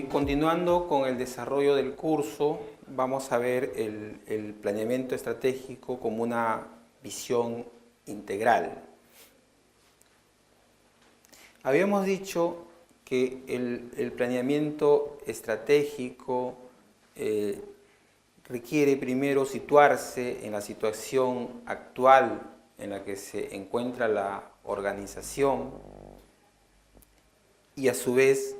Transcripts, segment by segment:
Continuando con el desarrollo del curso, vamos a ver el planeamiento estratégico como una visión integral. Habíamos dicho que el planeamiento estratégico requiere primero situarse en la situación actual en la que se encuentra la organización y a su vez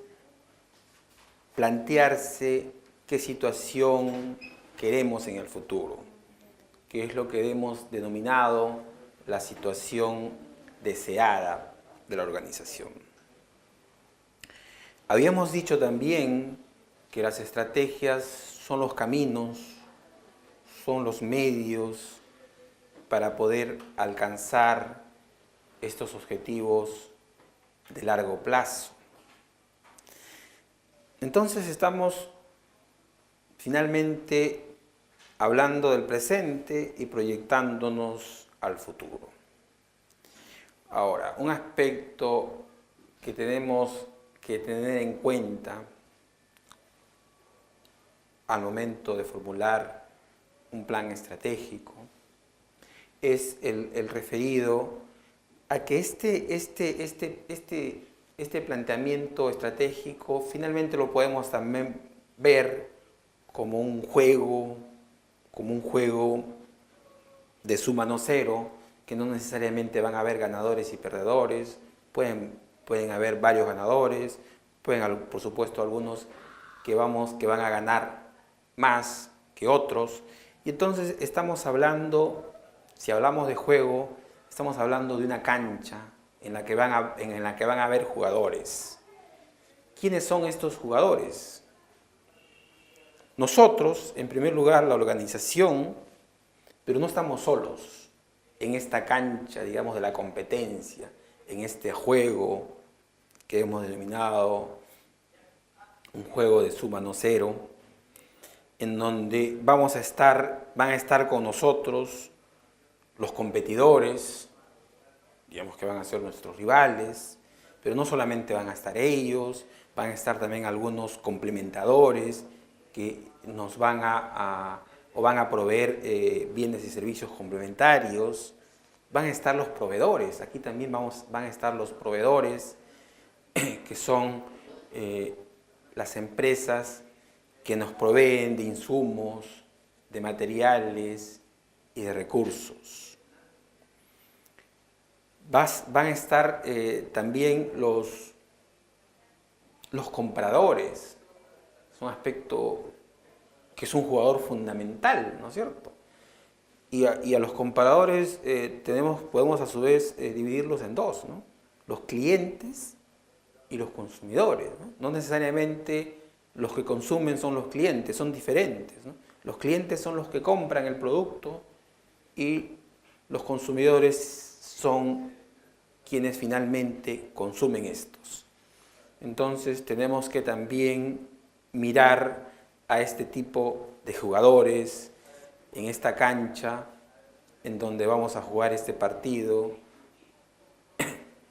plantearse qué situación queremos en el futuro, que es lo que hemos denominado la situación deseada de la organización. Habíamos dicho también que las estrategias son los caminos, son los medios para poder alcanzar estos objetivos de largo plazo. Entonces estamos finalmente hablando del presente y proyectándonos al futuro. Ahora, un aspecto que tenemos que tener en cuenta al momento de formular un plan estratégico es el referido a que este planteamiento estratégico finalmente lo podemos también ver como un juego de suma no cero, que no necesariamente van a haber ganadores y perdedores, pueden haber varios ganadores, pueden por supuesto algunos que van a ganar más que otros, y entonces estamos hablando, si hablamos de juego, estamos hablando de una cancha en la que van a haber jugadores. ¿Quiénes son estos jugadores? Nosotros, en primer lugar, la organización, pero no estamos solos en esta cancha, digamos, de la competencia, en este juego que hemos denominado un juego de suma no cero, en donde van a estar con nosotros los competidores, digamos que van a ser nuestros rivales, pero no solamente van a estar ellos, van a estar también algunos complementadores que nos van a proveer bienes y servicios complementarios, van a estar los proveedores, aquí también van a estar los proveedores, que son las empresas que nos proveen de insumos, de materiales y de recursos. Van a estar también los compradores. Es un aspecto que es un jugador fundamental, ¿no es cierto? Y a los compradores podemos a su vez dividirlos en dos, ¿no? Los clientes y los consumidores, ¿no? No necesariamente los que consumen son los clientes, son diferentes, ¿no? Los clientes son los que compran el producto y los consumidores son quienes finalmente consumen estos. Entonces tenemos que también mirar a este tipo de jugadores en esta cancha en donde vamos a jugar este partido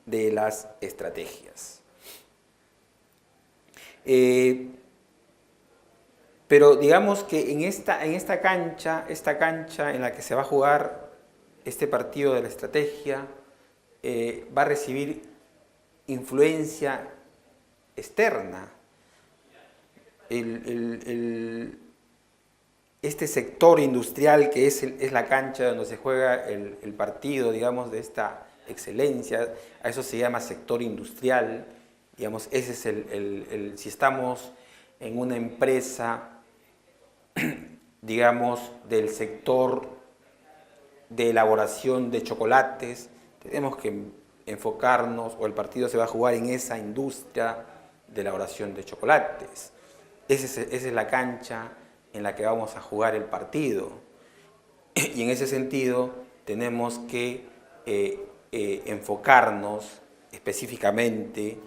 de las estrategias. Pero digamos que en esta cancha en la que se va a jugar este partido de la estrategia, va a recibir influencia externa. Este sector industrial que es la cancha donde se juega el partido, digamos, de esta excelencia, a eso se llama sector industrial, digamos, ese es si estamos en una empresa, digamos, del sector de elaboración de chocolates, tenemos que enfocarnos, o el partido se va a jugar en esa industria de elaboración de chocolates. Esa es la cancha en la que vamos a jugar el partido. Y en ese sentido tenemos que enfocarnos específicamente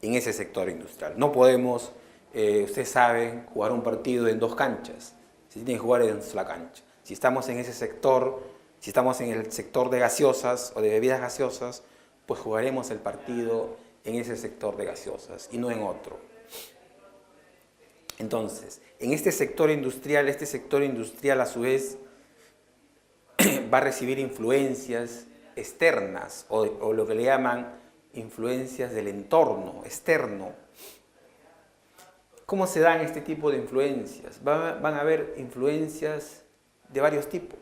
en ese sector industrial. No podemos, ustedes saben, jugar un partido en dos canchas. Se tiene que jugar en una sola cancha. Si estamos en ese sector, si estamos en el sector de gaseosas o de bebidas gaseosas, pues jugaremos el partido en ese sector de gaseosas y no en otro. Entonces, en este sector industrial a su vez va a recibir influencias externas o lo que le llaman influencias del entorno externo. ¿Cómo se dan este tipo de influencias? Van a haber influencias de varios tipos.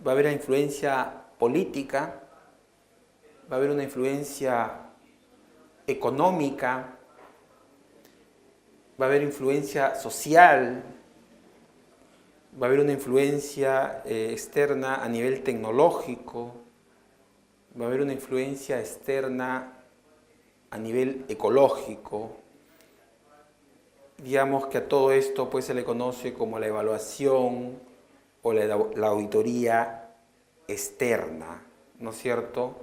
Va a haber una influencia política, va a haber una influencia económica, va a haber influencia social, va a haber una influencia externa a nivel tecnológico, va a haber una influencia externa a nivel ecológico. Digamos que a todo esto pues se le conoce como la evaluación o la auditoría externa, ¿no es cierto?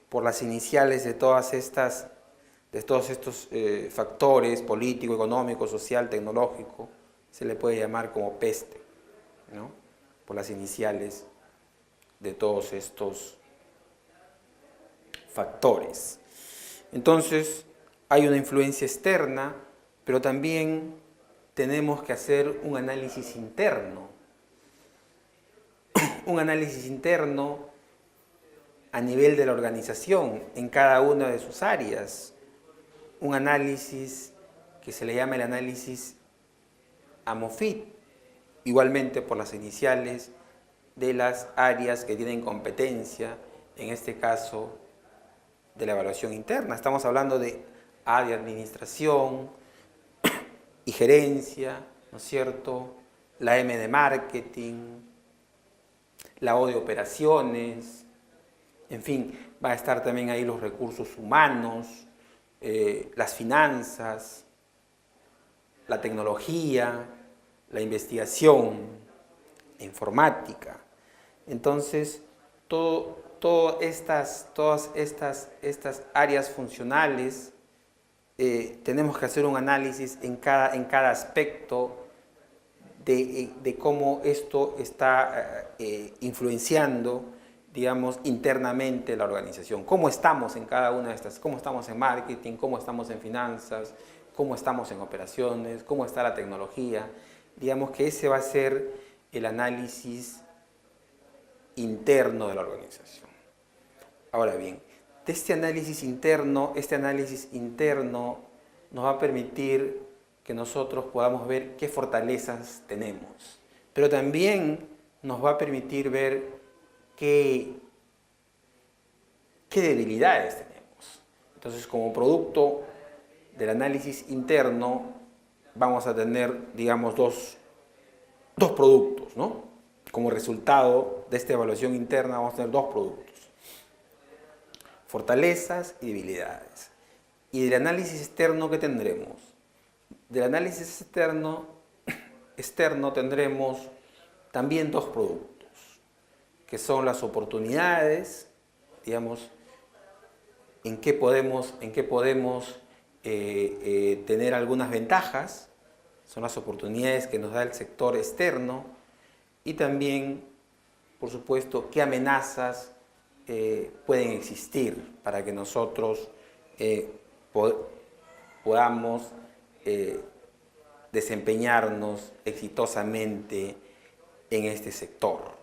Por las iniciales de todos estos factores político, económico, social, tecnológico, se le puede llamar como PESTE, ¿no? Por las iniciales de todos estos factores. Entonces, hay una influencia externa, pero también tenemos que hacer un análisis interno. Un análisis interno a nivel de la organización, en cada una de sus áreas. Un análisis que se le llama el análisis AMOFIT, igualmente por las iniciales de las áreas que tienen competencia, en este caso de la evaluación interna. Estamos hablando de A de administración y gerencia, ¿no es cierto? La M de marketing, la O de operaciones, en fin, va a estar también ahí los recursos humanos, las finanzas, la tecnología, la investigación, la informática. Entonces, todas estas áreas funcionales, tenemos que hacer un análisis en cada aspecto de cómo esto está influenciando, digamos, internamente la organización. ¿Cómo estamos en cada una de estas? ¿Cómo estamos en marketing? ¿Cómo estamos en finanzas? ¿Cómo estamos en operaciones? ¿Cómo está la tecnología? Digamos que ese va a ser el análisis interno de la organización. Ahora bien, de este análisis interno nos va a permitir que nosotros podamos ver qué fortalezas tenemos, pero también nos va a permitir ver qué debilidades tenemos. Entonces, como producto del análisis interno, vamos a tener, digamos, dos productos, ¿no? Como resultado de esta evaluación interna vamos a tener dos productos: fortalezas y debilidades. Y del análisis externo, ¿qué tendremos? Del análisis externo tendremos también dos productos, que son las oportunidades, digamos, en qué podemos tener algunas ventajas, son las oportunidades que nos da el sector externo, y también, por supuesto, qué amenazas pueden existir para que nosotros podamos desempeñarnos exitosamente en este sector.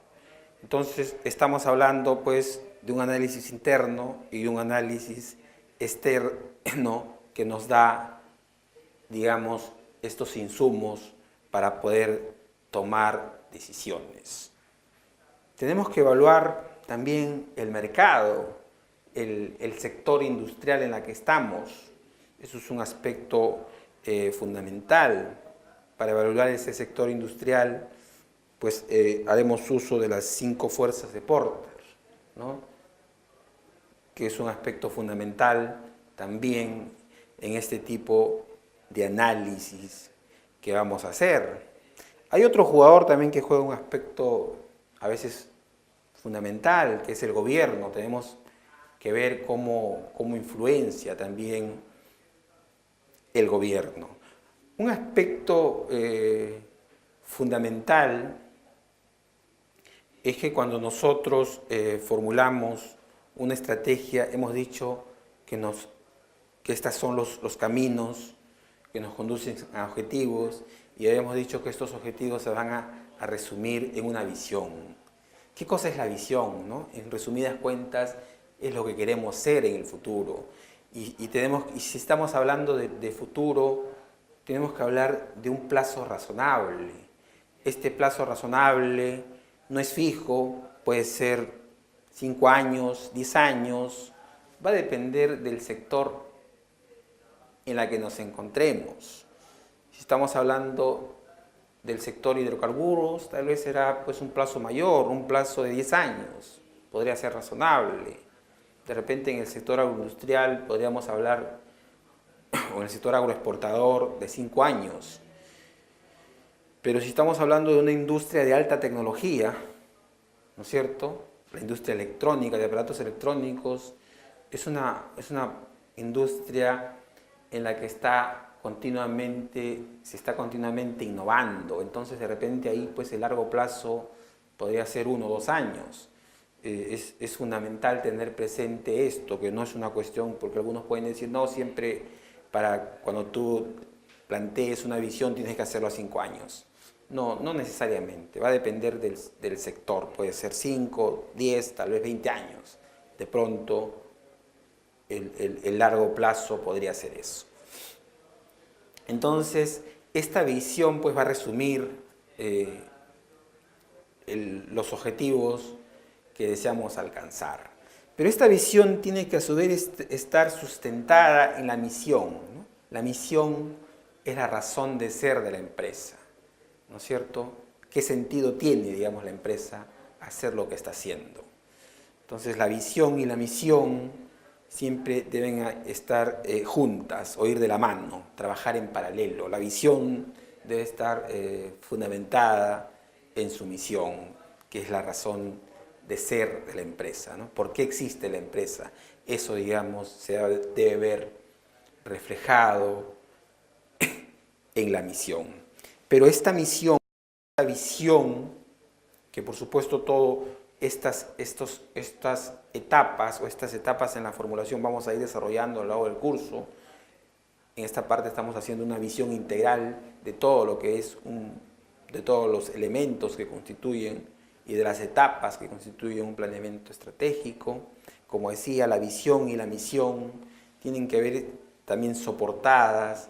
Entonces, estamos hablando pues de un análisis interno y de un análisis externo que nos da, digamos, estos insumos para poder tomar decisiones. Tenemos que evaluar también el mercado, el sector industrial en el que estamos. Eso es un aspecto fundamental. Para evaluar ese sector industrial, pues haremos uso de las 5 fuerzas de Porter, ¿no? Que es un aspecto fundamental también en este tipo de análisis que vamos a hacer. Hay otro jugador también que juega un aspecto a veces fundamental, que es el gobierno. Tenemos que ver cómo influencia también el gobierno. Un aspecto fundamental es que cuando nosotros formulamos una estrategia, hemos dicho que estos son los caminos que nos conducen a objetivos, y habíamos dicho que estos objetivos se van a resumir en una visión. ¿Qué cosa es la visión, no? En resumidas cuentas, es lo que queremos ser en el futuro. Y si estamos hablando de futuro, tenemos que hablar de un plazo razonable. Este plazo razonable no es fijo, puede ser 5 años, 10 años, va a depender del sector en la que nos encontremos. Si estamos hablando del sector hidrocarburos, tal vez será pues un plazo mayor, un plazo de 10 años, podría ser razonable. De repente en el sector agroindustrial podríamos hablar, o en el sector agroexportador, de 5 años. Pero si estamos hablando de una industria de alta tecnología, ¿no es cierto? La industria electrónica, de aparatos electrónicos, es una industria en la que se está continuamente innovando. Entonces de repente ahí pues el largo plazo podría ser 1 o 2 años. Es fundamental tener presente esto, que no es una cuestión, porque algunos pueden decir, no, siempre cuando tú plantees una visión tienes que hacerlo a 5 años. No, no necesariamente, va a depender del sector, puede ser 5, 10, tal vez 20 años. De pronto el largo plazo podría ser eso. Entonces, esta visión pues va a resumir los objetivos que deseamos alcanzar. Pero esta visión tiene que a su vez estar sustentada en la misión, ¿no? La misión es la razón de ser de la empresa, ¿no es cierto? ¿Qué sentido tiene, digamos, la empresa hacer lo que está haciendo? Entonces, la visión y la misión siempre deben estar juntas o ir de la mano, trabajar en paralelo. La visión debe estar fundamentada en su misión, que es la razón de ser de la empresa, ¿no? ¿Por qué existe la empresa? Eso, digamos, se debe ver reflejado en la misión. Pero esta misión, esta visión, que por supuesto estas etapas en la formulación vamos a ir desarrollando a lo largo del curso. En esta parte estamos haciendo una visión integral de todo lo que es de todos los elementos que constituyen y de las etapas que constituyen un planeamiento estratégico. Como decía, la visión y la misión tienen que ver también soportadas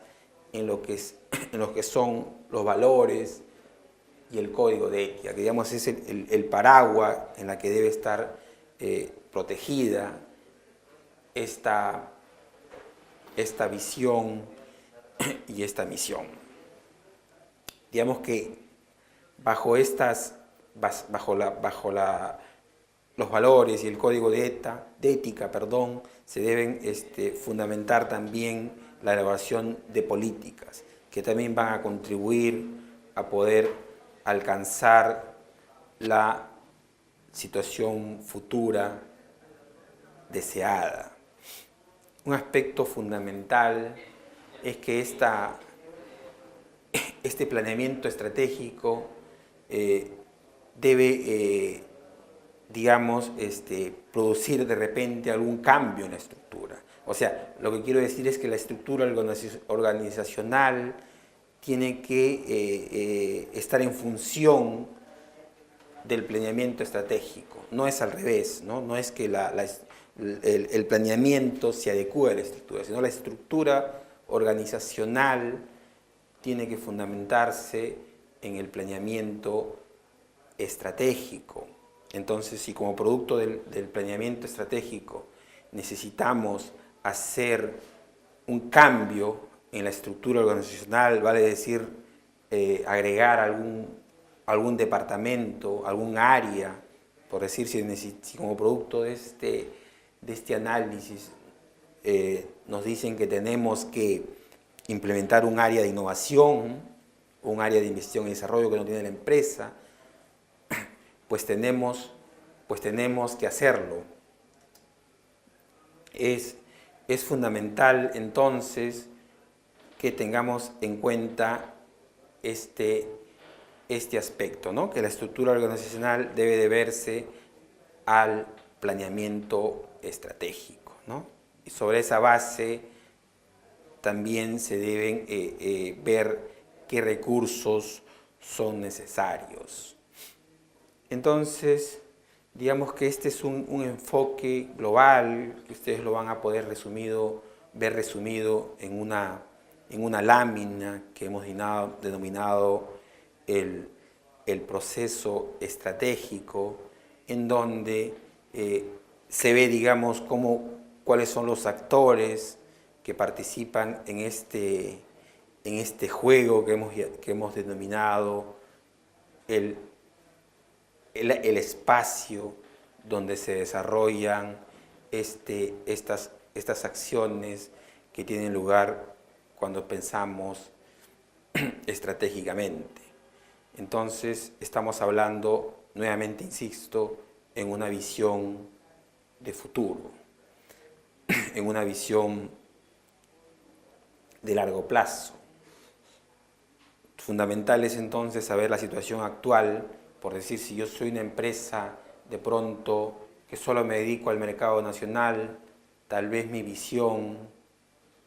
en lo que son los valores y el código de ética, que digamos es el paraguas en la que debe estar protegida esta visión y esta misión. Digamos que bajo los valores y el código de ética, se deben fundamentar también la elaboración de políticas, que también van a contribuir a poder alcanzar la situación futura deseada. Un aspecto fundamental es que este planeamiento estratégico debe, digamos, producir de repente algún cambio en la estructura. O sea, lo que quiero decir es que la estructura organizacional tiene que estar en función del planeamiento estratégico. No es al revés, ¿no? No es que el planeamiento se adecue a la estructura, sino la estructura organizacional tiene que fundamentarse en el planeamiento estratégico. Entonces, si como producto del planeamiento estratégico necesitamos hacer un cambio en la estructura organizacional, vale decir, agregar algún departamento, algún área, por decir, si como producto de este análisis nos dicen que tenemos que implementar un área de innovación, un área de investigación y desarrollo que no tiene la empresa, pues tenemos que hacerlo. Es fundamental entonces que tengamos en cuenta este aspecto, ¿no? Que la estructura organizacional debe deberse al planeamiento estratégico, ¿no? Y sobre esa base también se deben ver qué recursos son necesarios. Entonces, digamos que este es un enfoque global, que ustedes lo van a poder ver resumido en una lámina que hemos denominado el proceso estratégico, en donde se ve, digamos, cuáles son los actores que participan en este juego que hemos denominado el espacio donde se desarrollan estas acciones que tienen lugar cuando pensamos estratégicamente. Entonces, estamos hablando, nuevamente insisto, en una visión de futuro, en una visión de largo plazo. Fundamental es entonces saber la situación actual, por decir, si yo soy una empresa de pronto que solo me dedico al mercado nacional, tal vez mi visión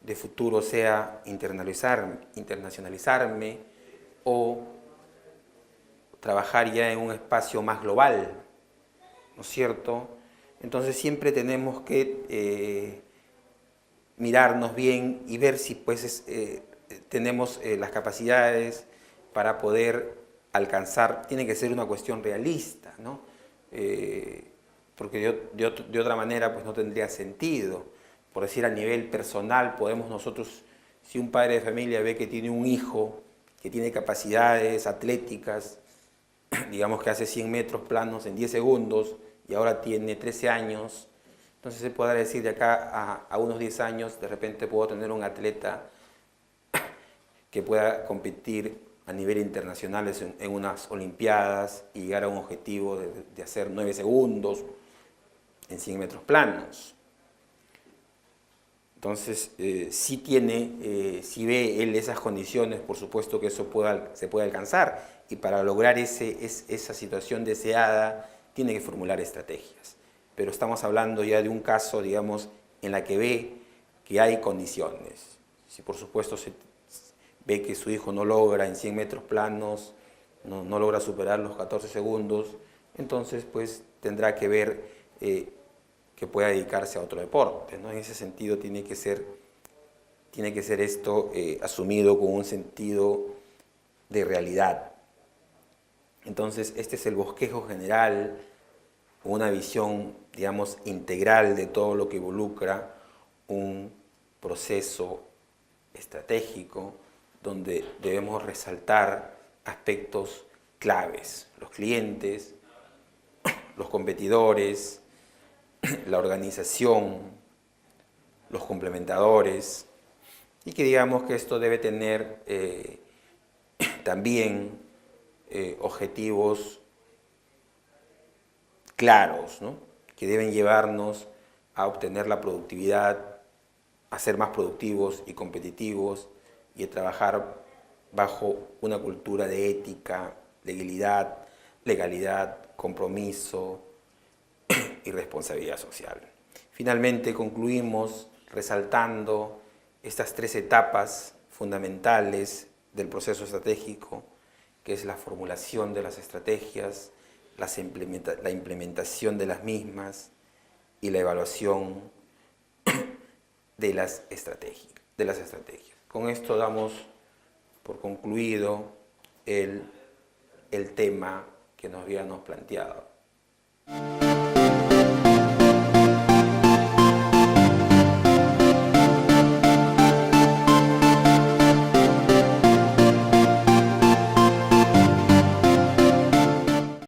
de futuro sea internacionalizarme o trabajar ya en un espacio más global, ¿no es cierto? Entonces siempre tenemos que mirarnos bien y ver si pues tenemos las capacidades para poder alcanzar. Tiene que ser una cuestión realista, ¿no? Porque de otra manera pues no tendría sentido. Por decir, a nivel personal podemos nosotros, si un padre de familia ve que tiene un hijo que tiene capacidades atléticas, digamos que hace 100 metros planos en 10 segundos y ahora tiene 13 años, entonces se podrá decir de acá a unos 10 años de repente puedo tener un atleta que pueda competir a nivel internacional en unas olimpiadas y llegar a un objetivo de hacer 9 segundos en 100 metros planos. Entonces, si ve él esas condiciones, por supuesto que eso se puede alcanzar, y para lograr esa situación deseada tiene que formular estrategias. Pero estamos hablando ya de un caso, digamos, en la que ve que hay condiciones. Si por supuesto se ve que su hijo no logra en 100 metros planos, no logra superar los 14 segundos, entonces pues tendrá que ver que pueda dedicarse a otro deporte, ¿no? En ese sentido tiene que ser esto asumido con un sentido de realidad. Entonces este es el bosquejo general, una visión, digamos, integral de todo lo que involucra un proceso estratégico donde debemos resaltar aspectos claves: los clientes, los competidores, la organización, los complementadores, y que digamos que esto debe tener también objetivos claros, ¿no? Que deben llevarnos a obtener la productividad, a ser más productivos y competitivos y a trabajar bajo una cultura de ética, legalidad, compromiso y responsabilidad social. Finalmente concluimos resaltando estas 3 etapas fundamentales del proceso estratégico, que es la formulación de las estrategias, la implementación de las mismas y la evaluación de las estrategias. Con esto damos por concluido el tema que nos habíamos planteado.